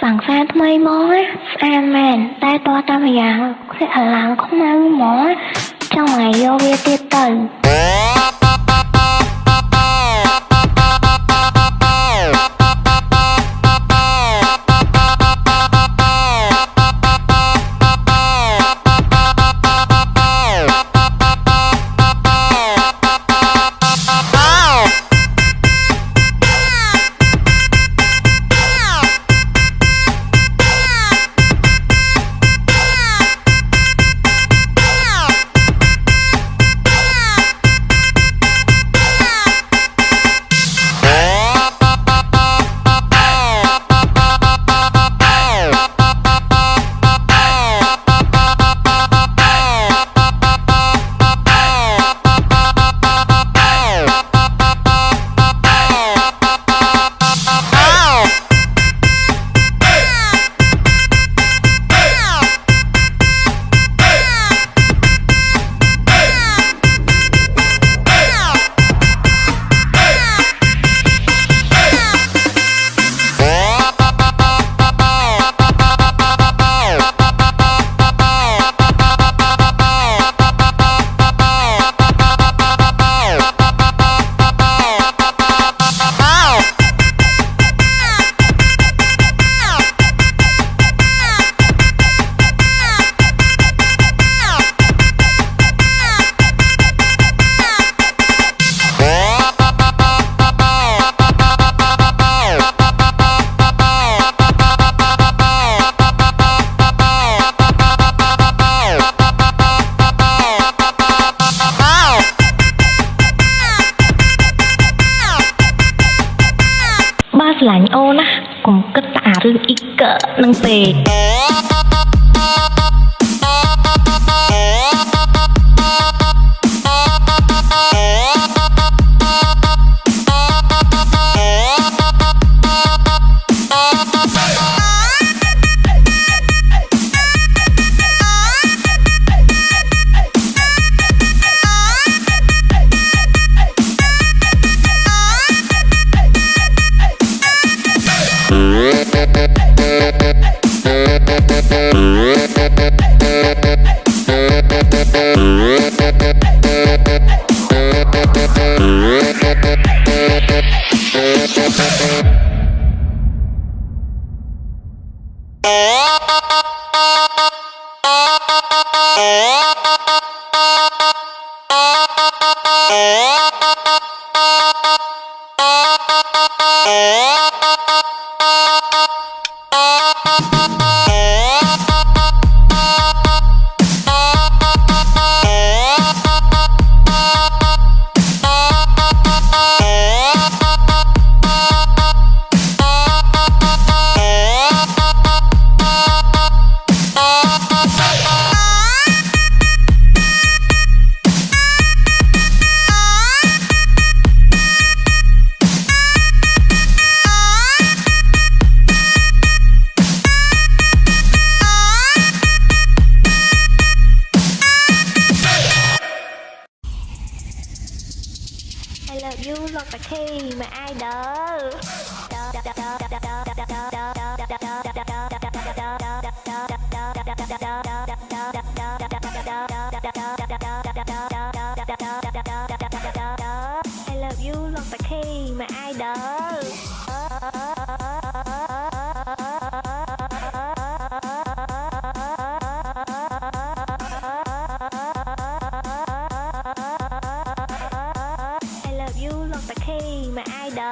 Sẵn sàng thay món á, an màn, ta to ta mà dạng, sẽ ở lặng không mang món á, trong ngày vô bia tiết tần. Lạnh ô ná, cũng kết tả rừng ít cỡ nâng tề. I love you lọt bạc khi mà ai đỡ. I love you lọt bạc khi mà ai đỡ. Mà ai đỡ.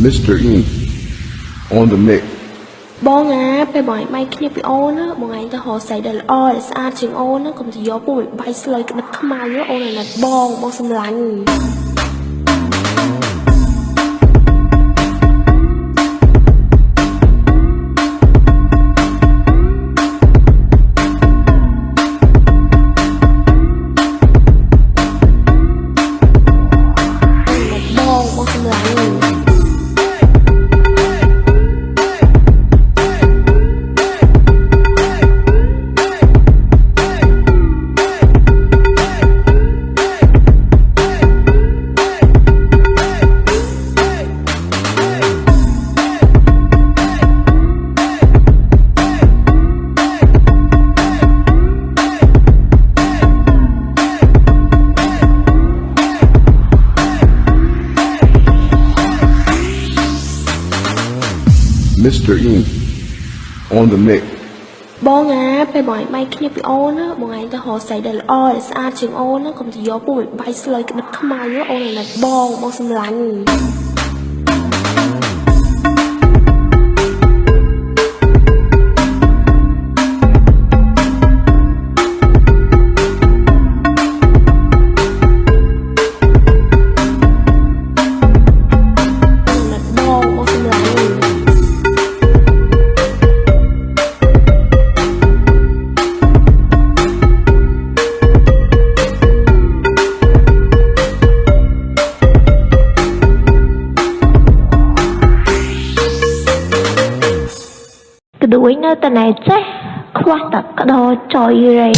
Mr. Ink on the mix. បងណាពេលបងបាយគ្នាពីអូនណាបងឯងទៅរកស្រីដែលល្អដែលស្អាតជាងអូនណាកុំទៅយកពួកបាយស្លុយក្តឹកខ្មៅអូនណាបងសម្លាញ់ I Mr. Ing on the mix. បងណាពេលបងឯងបាយគ្នាពីអូនណាបងឯងទៅរកស្រីដែលល្អដែលស្អាតជាងអូនណាកុំទៅយកពូបាយស្លុយក្តិតខ្មៅអូនណាបងសម្លាញ់ đuổi nơi tờ này chết khoa tập cái đồ trôi rầy